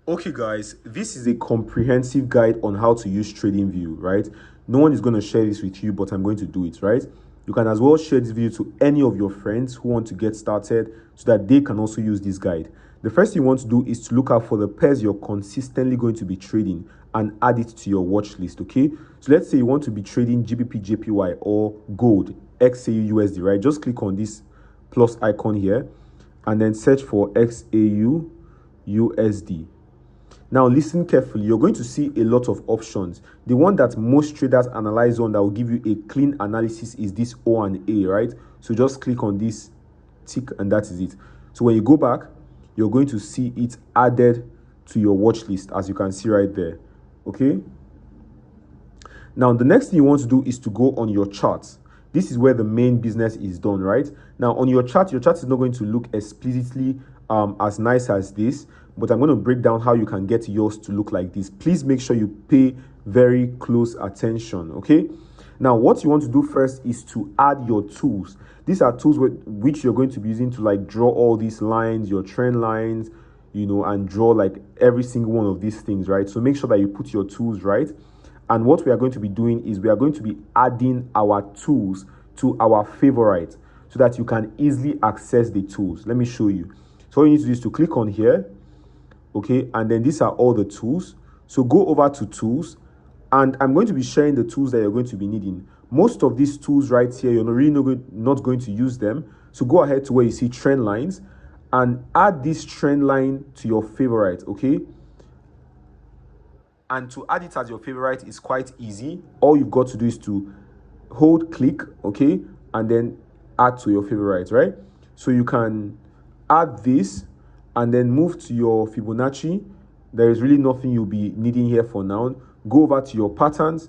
Okay guys, this is a comprehensive guide on how to use TradingView, right? No one is going to share this with you, but I'm going to do it, right? You can as well share this video to any of your friends who want to get started so that they can also use this guide. The first thing you want to do is to look out for the pairs you're consistently going to be trading and add it to your watch list, okay? So let's say you want to be trading GBP, JPY or gold, XAU, USD, right? Just click on this plus icon here and then search for XAU, USD. Now listen carefully, you're going to see a lot of options. The one that most traders analyze on that will give you a clean analysis is this O and A, right? So just click on this tick and that is it. So when you go back, you're going to see it added to your watch list, as you can see right there, okay? Now the next thing you want to do is to go on your chart. This is where the main business is done, right? Now on your chart is not going to look explicitly as nice as this, but I'm going to break down how you can get yours to look like this. Please make sure you pay very close attention, okay? Now, what you want to do first is to add your tools. These are tools which you're going to be using to like draw all these lines, your trend lines, you know, and draw like every single one of these things, right? So make sure that you put your tools right. And what we are going to be doing is we are going to be adding our tools to our favorite so that you can easily access the tools. Let me show you. So all you need to do is to click on here. Okay, and then these are all the tools. So go over to tools, and I'm going to be sharing the tools that you're going to be needing. Most of these tools right here, you're really not going to use them. So go ahead to where you see trend lines and add this trend line to your favorite, okay? And to add it as your favorite is quite easy. All you've got to do is to hold click, okay, and then add to your favorite, right? So you can add this and then move to your Fibonacci. There is really nothing you'll be needing here for now. Go over to your patterns.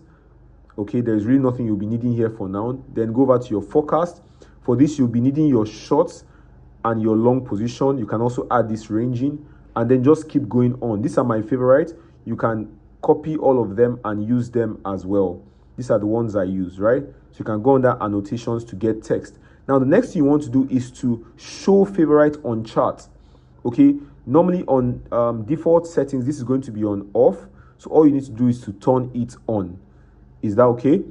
Okay, there's really nothing you'll be needing here for now. Then go over to your forecast. For this, you'll be needing your shorts and your long position. You can also add this ranging and then just keep going on. These are my favorites. You can copy all of them and use them as well. These are the ones I use, right? So you can go under annotations to get text. Now, the next thing you want to do is to show favorite on chart. Okay, normally on default settings, this is going to be on off. So all you need to do is to turn it on. Is that okay?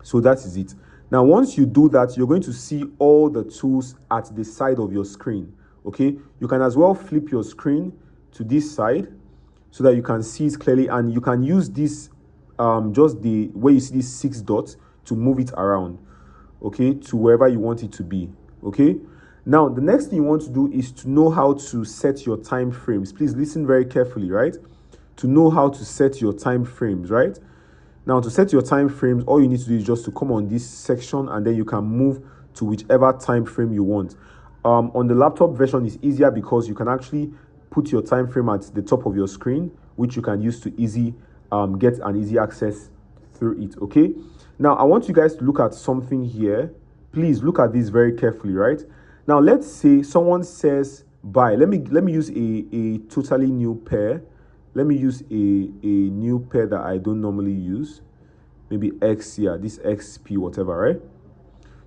So that is it. Now, once you do that, you're going to see all the tools at the side of your screen. Okay, you can as well flip your screen to this side so that you can see it clearly, and you can use this just the where you see these 6 dots to move it around, okay, to wherever you want it to be. Okay. Now, the next thing you want to do is to know how to set your time frames. Please listen very carefully, right? To know how to set your time frames, right? Now, to set your time frames, all you need to do is just to come on this section and then you can move to whichever time frame you want. On the laptop version, it's easier because you can actually put your time frame at the top of your screen, which you can use to get an easy access through it, okay? Now, I want you guys to look at something here. Please look at this very carefully, right? Now, let's say someone says buy. Let me use a totally new pair. Let me use a new pair that I don't normally use. Maybe X, yeah, this XP, whatever, right?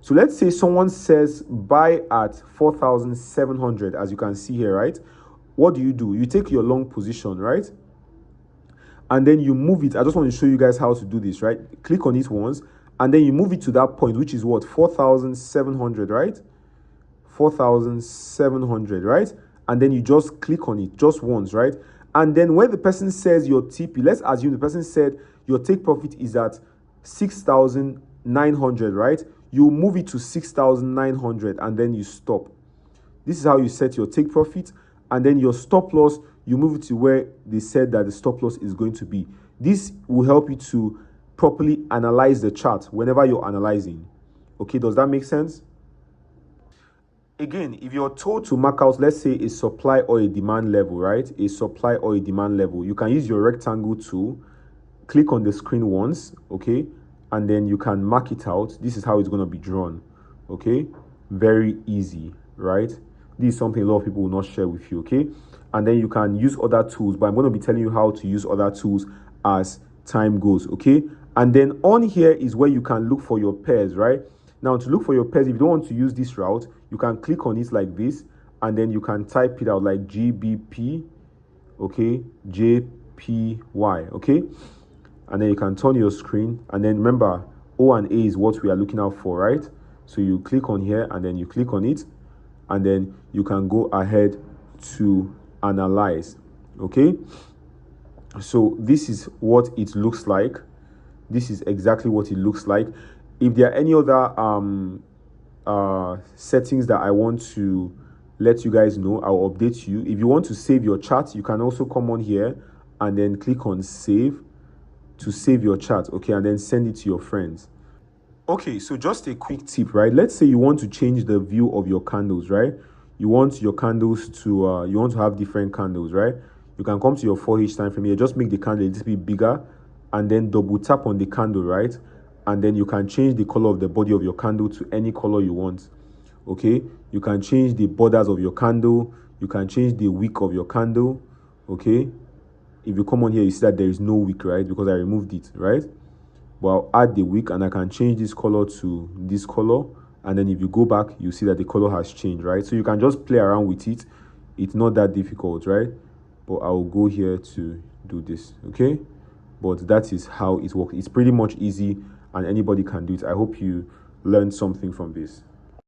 So let's say someone says buy at 4,700, as you can see here, right? What do? You take your long position, right? And then you move it. I just want to show you guys how to do this, right? Click on it once, and then you move it to that point, which is what? 4,700, right? 4,700, right? And then you just click on it just once, right? And then when the person says your TP, let's assume the person said your take profit is at 6,900, right? You move it to 6,900 and then you stop. This is how you set your take profit. And then your stop loss, you move it to where they said that the stop loss is going to be. This will help you to properly analyze the chart whenever you're analyzing. Okay, does that make sense? Again, if you're told to mark out, let's say a supply or a demand level, right? A supply or a demand level, you can use your rectangle tool, click on the screen once, okay? And then you can mark it out. This is how it's going to be drawn, okay? Very easy, right? This is something a lot of people will not share with you, okay? And then you can use other tools, but I'm going to be telling you how to use other tools as time goes, okay? And then on here is where you can look for your pairs, right? Now, to look for your pairs, if you don't want to use this route, you can click on it like this, and then you can type it out like GBP, okay, JPY, okay. And then you can turn your screen, and then remember O and A is what we are looking out for, right? So you click on here and then you click on it, and then you can go ahead to analyze, okay. So this is what it looks like. This is exactly what it looks like. If there are any other settings that I want to let you guys know, I'll update you. If you want to save your chart, you can also come on here and then click on save to save your chart, okay, and then send it to your friends. Okay, so just a quick tip, right? Let's say you want to change the view of your candles, right? You want your candles to you want to have different candles, right? You can come to your 4H time frame here, just make the candle a little bit bigger, and then double tap on the candle, right? And then you can change the color of the body of your candle to any color you want, okay. You can change the borders of your candle, you can change the wick of your candle, okay. If you come on here, you see that there is no wick, right? Because I removed it, right? But I'll add the wick, and I can change this color to this color, and then if you go back, you see that the color has changed, right? So you can just play around with it. It's not that difficult, right? But I'll go here to do this, okay. But that is how it works. It's pretty much easy and anybody can do it. I hope you learned something from this.